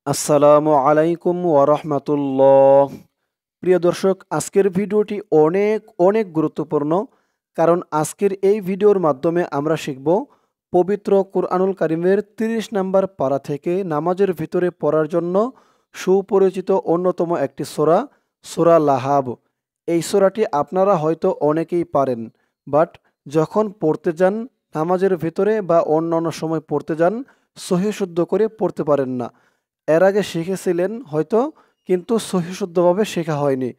আসসালামু আলাইকুম ওয়া রাহমাতুল্লাহ। প্রিয় দর্শক, আজকের ভিডিওটি অনেক অনেক গুরুত্বপূর্ণ, কারণ আজকের এই ভিডিওর মাধ্যমে আমরা শিখব পবিত্র কুরআনুল কারীমের ৩০ নম্বর পারা থেকে নামাজের ভিতরে পড়ার জন্য সুপরিচিত অন্যতম একটি সূরা, সূরা লাহাব। এই সূরাটি আপনারা হয়তো অনেকেই পারেন, বাট যখন পড়তে যান নামাজের ভিতরে বা অন্যান্য সময় পড়তে যান, সহি শুদ্ধ করে পড়তে পারেন না। এর আগে শিখেছিলেন হয়তো, কিন্তু সহিশুদ্ধভাবে শেখা হয়নি।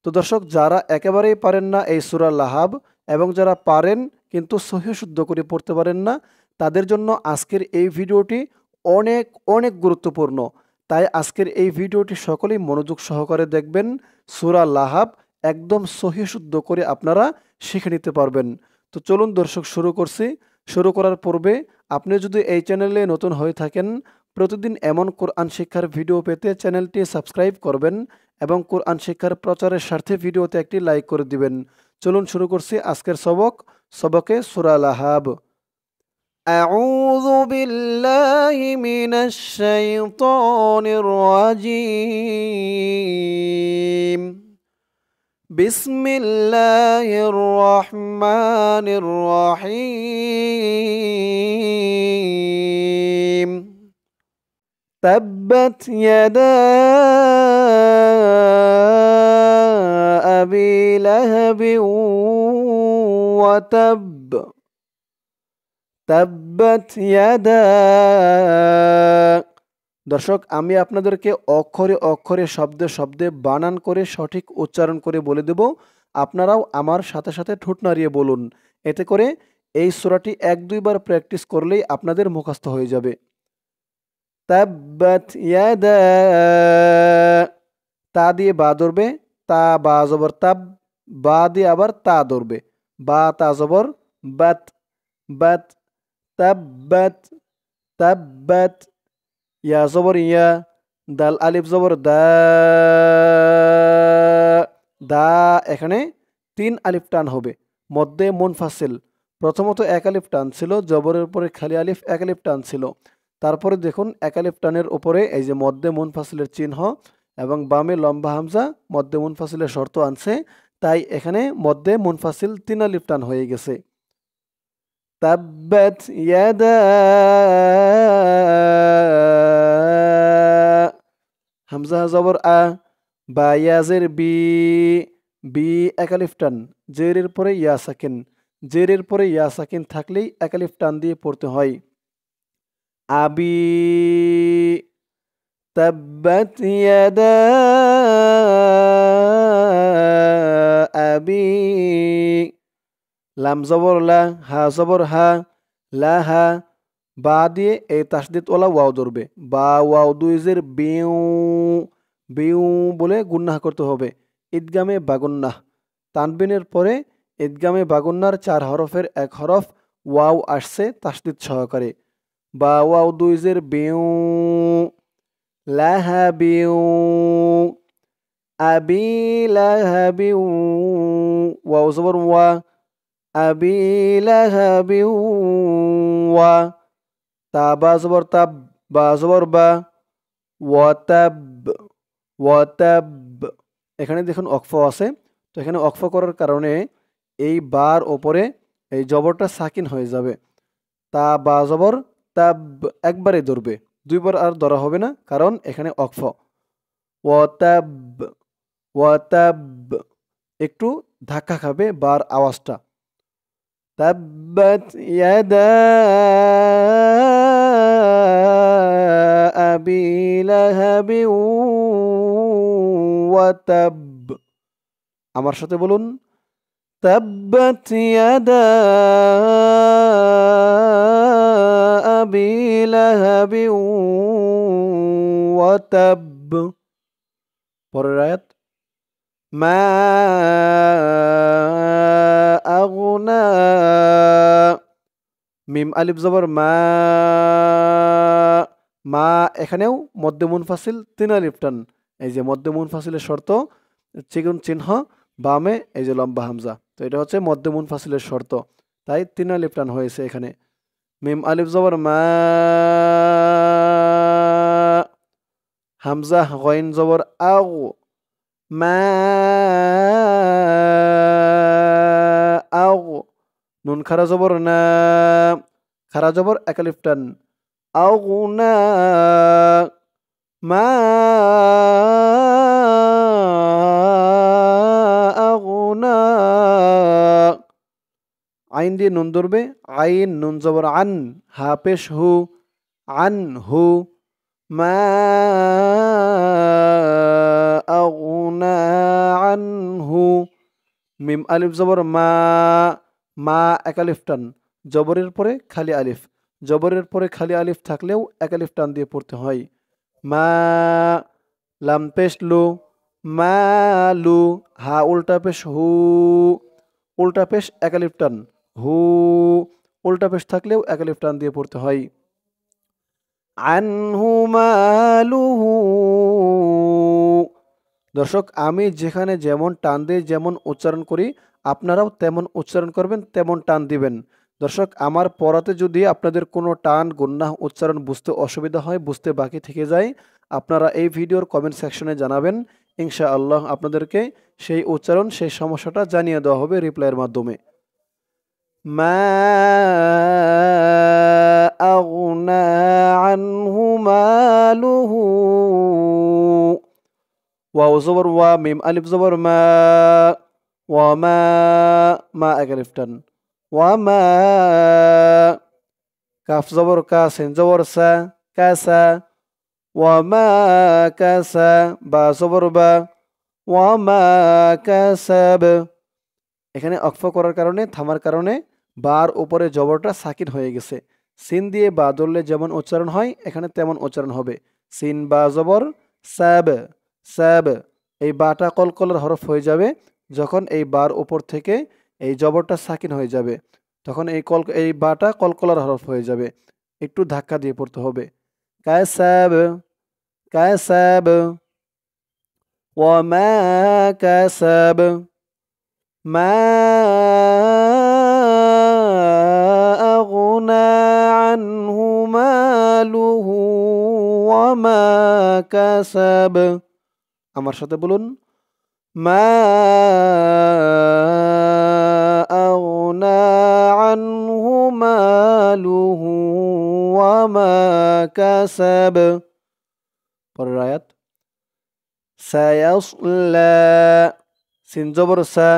তো দর্শক, যারা একেবারেই পারেন না এই সূরা লাহাব, এবং যারা পারেন কিন্তু সহিশুদ্ধ করে পড়তে পারেন না, তাদের জন্য আজকের এই ভিডিওটি অনেক অনেক গুরুত্বপূর্ণ। তাই আজকের এই ভিডিওটি সকলেই মনোযোগ সহকারে দেখবেন। সূরা লাহাব একদম সহিশুদ্ধ করে আপনারা শিখে নিতে পারবেন। তো চলুন দর্শক, শুরু করছি। শুরু করার পূর্বে আপনি যদি এই চ্যানেলে নতুন হয়ে থাকেন, প্রতিদিন এমন কোরআন শিক্ষার ভিডিও পেতে চ্যানেলটি সাবস্ক্রাইব করবেন এবং কোরআন শিক্ষার প্রচারের স্বার্থে ভিডিওতে একটি লাইক করে দিবেন। চলুন শুরু করছি আজকের সবকে সূরা লাহাব। আউযু বিল্লাহি মিনাশ শাইতানির রাজীম। বিসমিল্লাহির রহমানির রহিম। تبت يدا أبي لهب وتب تبت يدا। দর্শক, আমি আপনাদেরকে অক্ষরে অক্ষরে শব্দে শব্দে বানান করে সঠিক উচ্চারণ করে বলে দেব। আপনারাও আমার সাথে সাথে ঠোঁট নাড়িয়ে বলুন। এতে করে এই সূরাটি ১-২ বার প্র্যাকটিস করলেই আপনাদের মুখস্থ হয়ে যাবে। তাব্বাত ইয়াদা, তা দিয়ে বা ধরবে, তা বা জবর তাব, বা দিয়ে আবার তা ধরবে, বা তা জবর বাত, বাত, তাব্বাত, তাব্বাত। ইয়া জবর ইয়া, দাল আলিফ জবর দা, দা এখানে ৩ আলিফ টান হবে, মধ্যে মুনফাসিল। প্রথমত ১ আলিফ টান ছিল, জবরের উপরে খালি আলিফ ১ আলিফ টান ছিল। তারপরে দেখুন ১ আলিফ টানের উপরে এই যে মধ্যে মুনফাসিলের চিহ্ন, এবং বামে লম্বা হামজা মধ্যে মুনফাসিলের শর্ত আনছে, তাই এখানে মধ্যে মুনফাসিল ৩ আলিফ টান হয়ে গেছে। তাব্বাত ইয়াদা, হামজা জবর আ, বা ইয়াজের বি, বি ১ আলিফ টান, জেরের পরে ইয়া সাকিন, জেরের পরে ইয়া সাকিন থাকলেই ১ আলিফ টান দিয়ে পড়তে হয়। আবি, তাব্বাত ইয়াদা আবি, লাম জবর লা, হা জবর হা, লা হা, বা দিয়ে এই তাসদিদ ওলা ওয়াও ধরবে, বা ওয়াও দুই জের বিউ, বিউ বলে গুন্নাহ করতে হবে। ঈদগামে বাগুন্নাহ, তানবিনের পরে ঈদগামে বাগুন্নার ৪ হরফের ১ হরফ ওয়াও আসছে তাসদিদ সহকারে। বা ওয়াও দুই জের বিউ, লাহাবিউ, আবি লাহাবিউ, ওয়াও জবর ওয়া, আবি লাহাবিউ ওয়া, তা বা জবর তাব, বা জবর বা, ওয়াতাব, ওয়াতাব। এখানে দেখুন অক্ফ আছে, তো এখানে অক্ফ করার কারণে এই বার ওপরে এই জবরটা সাকিন হয়ে যাবে। তা বা জবর তাব, একবারে ধরবে, ২ বার আর ধরা হবে না, কারণ এখানে অক্ফ। ওয়াতাব, ওয়াতাব, একটু ধাক্কা খাবে বার আওয়াজটা। তাব্বাত ইয়াদা আবি লাহাবি ওয়াতাব। আমার সাথে বলুন, তাব্বাত ইয়াদা আবি লাহাবি ওয়াতাব। পরের আয়াত, মা আগনা, মিম আলিফ জবর মা, মা এখানেও মধ্যে মুনফাসিল ৩ আলিফ টান, এই যে মধ্যে মুনফাসিলের শর্ত, চিকন চিহ্ন বামে এই যে লম্বা হামজা, তো এটা হচ্ছে মধ্যে মুনফাসিলের শর্ত, তাই ৩ আলিফ টান হয়েছে এখানে। মিম আলিফ জবর মা, হামজা গইন জবর আও, মা আও, নুন খারা জবর না, খারা জবর এক আলিফ টান, আও না, মা আগুনা, আইন দিয়ে নুন ধরবে, আইন নুন জবর আন, হা পেশ হু, আন হু, মা আগুনা আনহু, মিম আলিফ জবর মা, মা এক আলিফ টান, জবরের পরে খালি আলিফ, জবরের পরে খালি আলিফ থাকলেও এক আলিফ টান দিয়ে পড়তে হয়। মা, লাম পেশ লু, মা লু, হা উল্টা পেশ হু, উল্টা পেশ এক আলিফ টান, হু, উল্টা পেশ থাকলেও এক আলিফ টান দিয়ে পড়তে হয়। আনহু মালুহু, দর্শক আমি যেখানে যেমন টান দিয়ে যেমন উচ্চারণ করি আপনারাও তেমন উচ্চারণ করবেন, তেমন টান দিবেন। দর্শক আমার পড়াতে যদি আপনাদের কোনো টান গুন্নাহ উচ্চারণ বুঝতে অসুবিধা হয়, বুঝতে বাকি থেকে যায়, আপনারা এই ভিডিওর কমেন্ট সেকশনে জানাবেন, ইনশাআল্লাহ আপনাদেরকে সেই উচ্চারণ সেই সমস্যাটা জানিয়ে দেওয়া হবে রিপ্লাইয়ের মাধ্যমে। মা আগনা আনহু মালুহু, ওয়াও জবর ওয়া, মিম আলিফ জবর মা, ওয়া মা, মা এক আলিফ টান, ওয়া মা, কাফ জবর কা, সিন জবর সা, কাসা, ওয়া মা কাসা, বা জবর বা, ওয়া মা কাসাব, এখানে অক্ফ করার কারণে, থামার কারণে বার উপরে জবরটা সাকিন হয়ে গেছে। সিন দিয়ে বা ধরলে যেমন উচ্চারণ হয় এখানে তেমন উচ্চারণ হবে। সিন বা জবর সাব, সাব, এই বাটা কলকলার হরফ হয়ে যাবে যখন এই বার উপর থেকে এই জবরটা সাকিন হয়ে যাবে, তখন এই বাটা কলকলার হরফ হয়ে যাবে, একটু ধাক্কা দিয়ে পড়তে হবে। কাসাব, কাসাব, ওয়ামা কাসাব, মা আগনা আনহু মালুহু ওয়ামা কাসাব, আমার সাথে বলুন, মা আগনা আনহু মালুহু ওয়ামা কাসাব। পরের আয়াত, সায়াসলা, সিন জবর সা,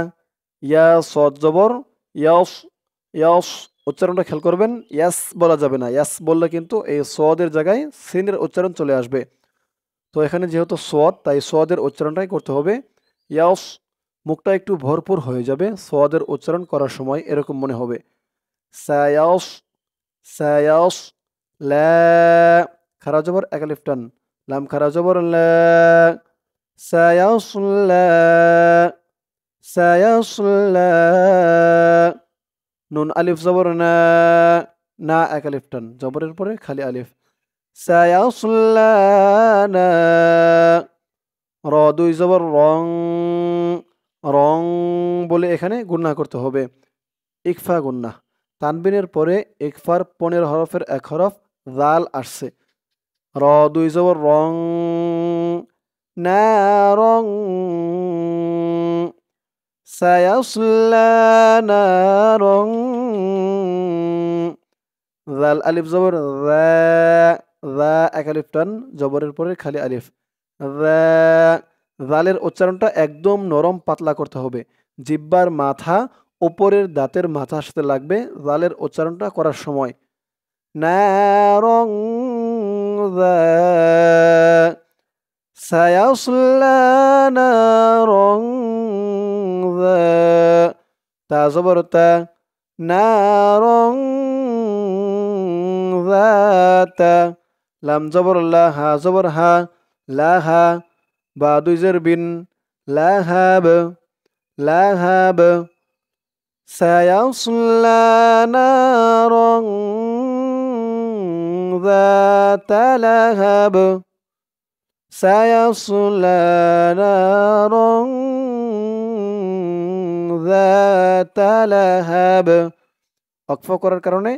ইয়া সদ জবর ইয়াস, ইয়াস, উচ্চারণটা খেয়াল করবেন, ইয়াস বলা যাবে না, ইয়াস বললে কিন্তু এই সদের জায়গায় সিনের উচ্চারণ চলে আসবে। তো এখানে যেহেতু সদ তাই সদের উচ্চারণটাই করতে হবে। ইয়াস, মুখটা একটু ভরপুর হয়ে যাবে সদের উচ্চারণ করার সময়, এরকম মনে হবে। সায়াস, সায়াস, লা, খারা জবর এক আলিফ টান, লাম খারা জবর লা, সায়াসলা, সায়াসলা, নুন আলিফ জবর না, না এক আলিফ টান, জবরের পরে খালি আলিফ, সায়াসলা না, র দুই জবর রং, রং বলে এখানে গুন্না করতে হবে, ইকফা গুন্না, তানবিনের পরে ইকফার 15 হরফের এক হরফ জাল আসছে, র দুই জবর রং, না রং, সায়াসলা নারং, জাল আলিফ জবর যা, যা এক আলিফ টান, জবরের পরে খালি আলিফ, যা, জালের উচ্চারণটা একদম নরম পাতলা করতে হবে, জিব্বার মাথা উপরের দাঁতের মাথার সাথে লাগবে জালের উচ্চারণটা করার সময়। নারং যা, সায়াসলা নারং যা, তা জবর তা, নারং যাতা, লাম জবর লা, হা জবর হা, লাহা, বা দুই জের বিন, লাহাব, লাহাব, সায়াসলা নারং যাতা লাহাব, সায়াসলা নারং যাতা লাহাব। অক্ফ করার কারণে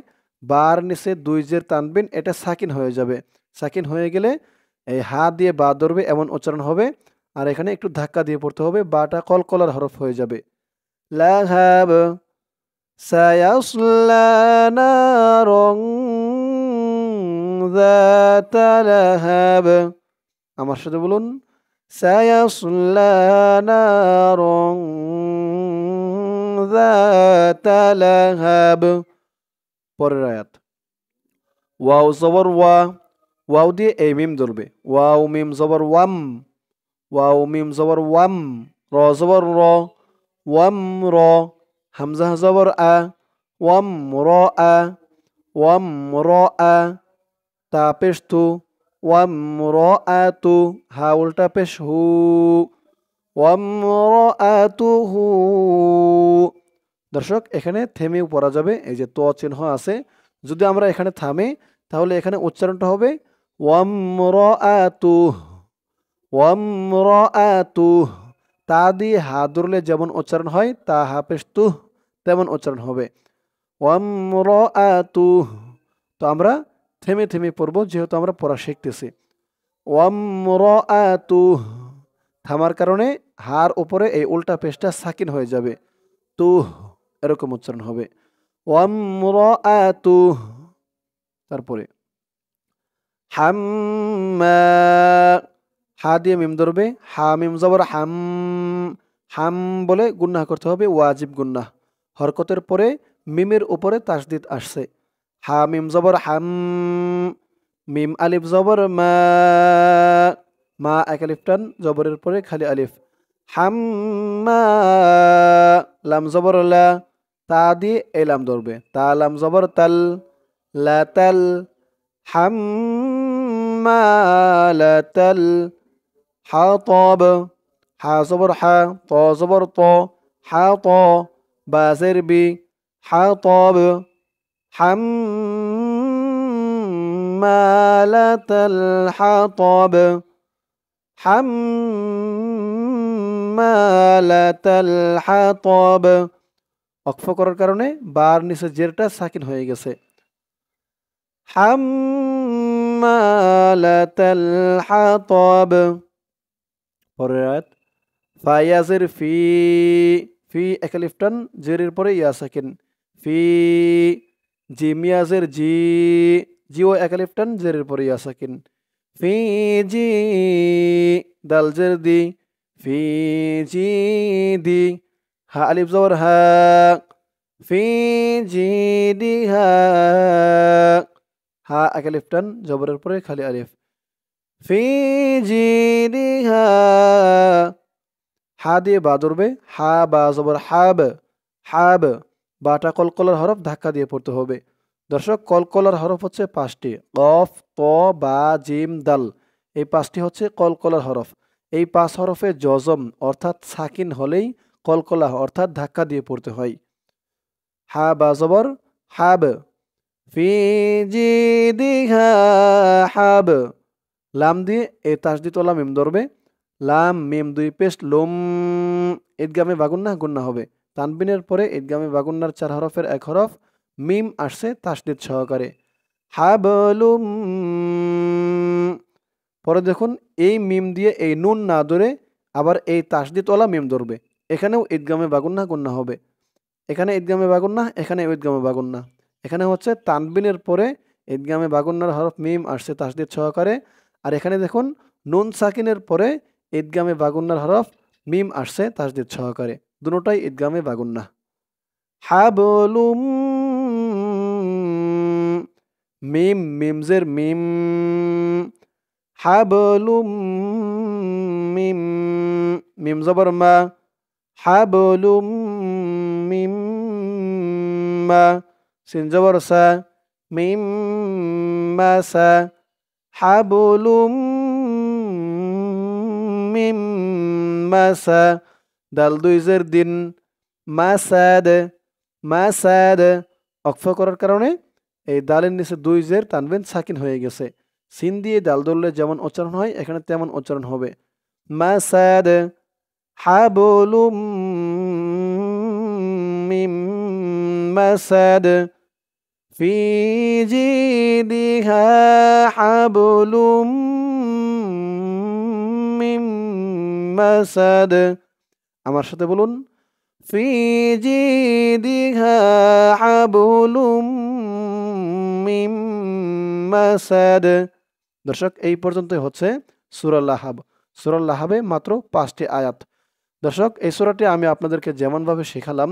বার নিচে দুই জের তানবিন, এটা সাকিন হয়ে যাবে, সাকিন হয়ে গেলে এই হা দিয়ে বা ধরবে এমন উচ্চারণ হবে, আর এখানে একটু ধাক্কা দিয়ে পড়তে হবে, বাটা কলকলার হরফ হয়ে যাবে। লাহাব সায়াসলা নারন যাতা লাহাব। আমার সাথে বলুন, সায়াসলা নারন যাতা লাহাব। পরের আয়াত, ওয়াও জবর ওয়া, ওয়াও দিয়ে এই মিম ধরবে, ওয়াও মিম জবর ওয়াম, ওয়াও মিম জবর ওয়াম, র জবর র, ওয়াম র, হামজা জবর আ, ওয়াম র আ, ওয়াম র আ, তা পেশ তু, ওয়াম র আ তু, হা উল্টা পেশ হু, ওয়াম র আ তু হু। দর্শক এখানে থেমেও পড়া যাবে, এই যে ত চিহ্ন আছে, যদি আমরা এখানে থামে তাহলে এখানে উচ্চারণটা হবে ওয়ামরাআতুহ, ওয়ামরাআতুহ। তা দিয়ে হা ধরলে যেমন উচ্চারণ হয়, তা হা পেশ তুহ তেমন উচ্চারণ হবে, ওয়ামরাআতুহ। তো আমরা থেমে থেমে পড়বো, যেহেতু আমরা পড়া শিখতেছি। ওয়ামরাআতুহ, থামার কারণে হার উপরে এই উল্টা পেশটা সাকিন হয়ে যাবে, তুহ এরকম উচ্চারণ হবে, ওয়ামরাআতুহ। তারপরে হাম্মা, হা দিয়ে মিম ধরবে, হা মিম জবর হাম, হাম বলে গুন্নাহ করতে হবে, ওয়াজিব গুন্নাহ। হরকতের পরে মিমের উপরে তাসদিদ আসছে, হা মিম জবর হাম, মিম আলিফ জবর মা, মা এক আলিফ টান, জবরের পরে খালি আলিফ, হাম্মা, লাম জবর লা, তা দিয়ে এই লাম ধরবে, তা লাম জবর তাল, লা তাল, হাম্মালাতাল হাতাব, হা জবর হা, ত জবর ত, হাত, বা জের বি, হাতাব, হাম্মালাতাল হাতাব, হাম্মালাতাল হাতাব। অক্ফ করার কারণে বার নিচে জেরটা সাকিন হয়ে গেছে, হাম্মালাতাল হাতাব। পরের আয়াত, ফায়াজের ফি, ফি এক আলিফ টান, জেরের পরে ইয়া সাকিন, ফি, জিমিয়াজের জি, জিও এক আলিফ টান, জেরের পরে ইয়া সাকিন, ফি জি, দাল জের দি, ফি জি দি, হা আলিফ জবর হা, ফি জি দি হা, হা এক আলিফ টান, জবরের পরে খালি আলিফ, ফি জিদিহা, হা দিয়ে বা ধরবে, হা বা জবর হাব, হাব, বাটা কলকলার হরফ ধাক্কা দিয়ে পড়তে হবে। দর্শক কলকলার হরফ হচ্ছে 5টি, কফ, ত, বা, জিম, দাল, এই 5টি হচ্ছে কলকলার হরফ। এই 5 হরফে জজম অর্থাৎ সাকিন হলেই কলকলা অর্থাৎ ধাক্কা দিয়ে পড়তে হয়। হা বা জবর হাব, ফি জিদিহা হাব, লাম দিয়ে এই তাসদিদ ওয়ালা মিম ধরবে, লাম মিম দুই পেশ লুম, ঈদগামে বাগুন্না গুন্না হবে। তানবিনের পরে ঈদগামে বাগুন্নার 4 হরফের এক হরফ মিম আসছে তাসদিদ সহকারে, হাবলুম। পরে দেখুন এই মিম দিয়ে এই নুন না ধরে আবার এই তাসদিদ ওয়ালা মিম ধরবে, এখানেও ঈদগামে বাগুন্না গুন্না হবে, এখানে ঈদগামে বাগুন্না, এখানে ঈদগামে বাগুন্না। এখানে হচ্ছে তানবিনের পরে ঈদগামে বাগুন্নার হরফ মিম আসছে তাসদিদ সহকারে, আর এখানে দেখুন নুন সাকিনের পরে ঈদগামে বাগুন্নার হরফ মিম আসছে তাসদিদ সহকারে, দুটোটাই ঈদগামে বাগুন্না। হাবলুম, মিম মিমজের মিম, হাবলুম মিম, মিম জবর মা, হাবলুম মিম মা, সিন জবর সা, মিম মাসা, হাবলুম মিম মাসা, দাল দুই জের দিন, মাসাদ, মাসাদ। অক্ফ করার কারণে এই দালের নিচে 2 জের তানবিন সাকিন হয়ে গেছে, সিন দিয়ে দাল ধরলে যেমন উচ্চারণ হয় এখানে তেমন উচ্চারণ হবে, মাসাদ, হাবলুম মিম মাসাদ, ফি জিদিহা হাবলুম মাসাদ। আমার সাথে বলুন, ফি জিদিহা হাবলুম মিন মাসাদ। দর্শক, এই পর্যন্তই হচ্ছে সূরা লাহাব। সূরা লাহাবে মাত্র 5টি আয়াত। দর্শক, এই সূরাটি আমি আপনাদেরকে যেমনভাবে শেখালাম,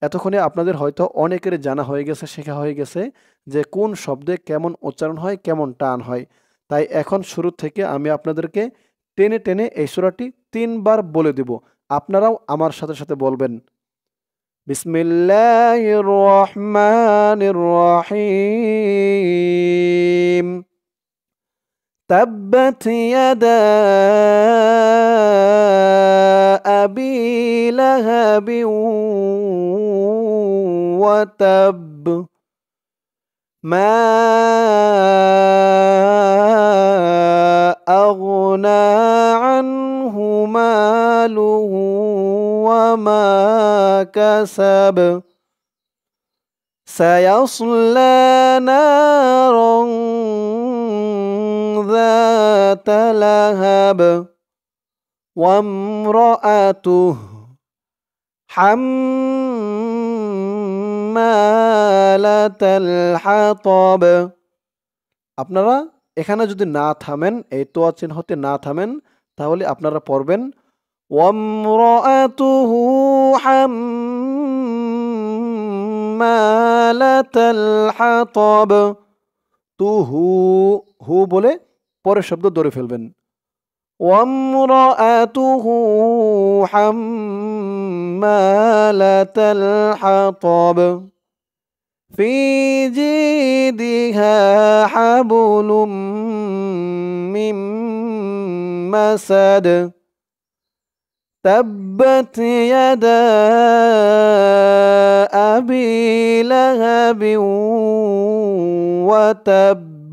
এতক্ষণে আপনাদের হয়তো অনেকেরই জানা হয়ে গেছে, শেখা হয়ে গেছে যে কোন শব্দে কেমন উচ্চারণ হয়, কেমন টান হয়। তাই এখন শুরু থেকে আমি আপনাদেরকে টেনে টেনে এই সূরাটি 3 বার বলে দেব। আপনারাও আমার সাথে সাথে বলবেন। বিসমিল্লাহির রহমানির রহিম। تبت يدا أبي لهب وتب ما أغنى عنه ماله وما كسب سيصلى نارا ذات لهب وامرأته حمالة الحطب। আপনারা এখানে যদি না থামেন, এই তোয়া চিহ্নতে না থামেন, তাহলে আপনারা পড়বেন ওয়ামরাআতুহু হাম্মালাতাল হাতাব। তুহু, হু বলে পরের শব্দ ধরে ফেলবেন। وامرأته حمالة الحطب في جيدها حبل من مسد تبت يدا أبي لهب وتب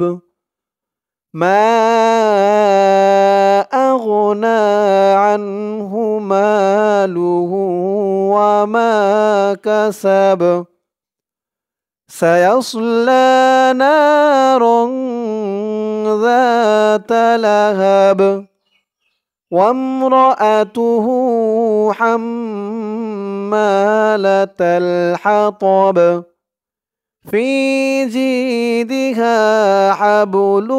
ما أغنى عنه ماله وما كسب سيصلى نارا ذات لهب وامرأته حمالة الحطب في جيدها حبل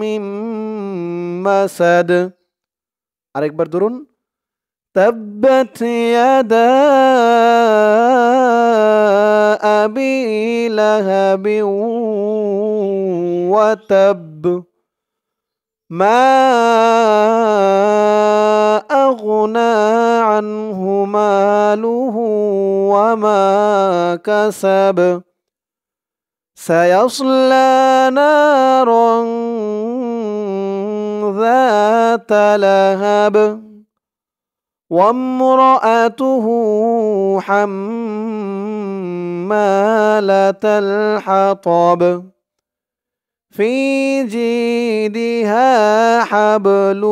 من مسد। আরেকবার ধরুন, تبت يدا أبي لهب وتب ما أغنى عنه ماله وما كسب سيصلى نارا ذات لهب وامرأته حمالة الحطب في جيدها حبل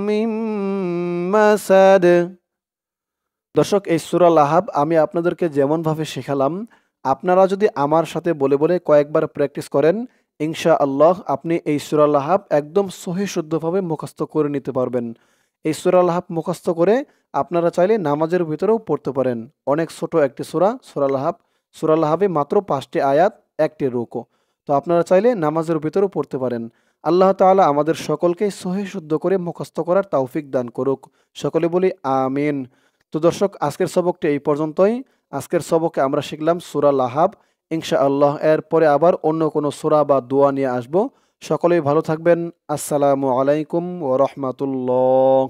من مسد। দর্শক, এই সূরা লাহাব আমি আপনাদেরকে যেমনভাবে শেখালাম, আপনারা যদি আমার সাথে বলে বলে কয়েকবার প্র্যাকটিস করেন, ইনশাআল্লাহ আপনি এই সূরা লাহাব একদম সহি শুদ্ধভাবে মুখস্থ করে নিতে পারবেন। এই সূরা লাহাব মুখস্থ করে আপনারা চাইলে নামাজের ভিতরেও পড়তে পারেন। অনেক ছোট একটি সূরা, সূরা লাহাব। সূরা লাহাবে মাত্র 5টি আয়াত, 1টি রুকু। তো আপনারা চাইলে নামাজের ভিতরেও পড়তে পারেন। আল্লাহ তাআলা আমাদের সকলকে সহি শুদ্ধ করে মুখস্থ করার তৌফিক দান করুক। সকলে বলি আমিন। তো দর্শক, আজকের সবকটি এই পর্যন্তই। আজকের সবকে আমরা শিখলাম সূরা লাহাব। ইনশাআল্লাহ এরপরে আবার অন্য কোনো সূরা বা দোয়া নিয়ে আসব। সকলেই ভালো থাকবেন। আসসালামু আলাইকুম ওয়া রাহমাতুল্লাহ।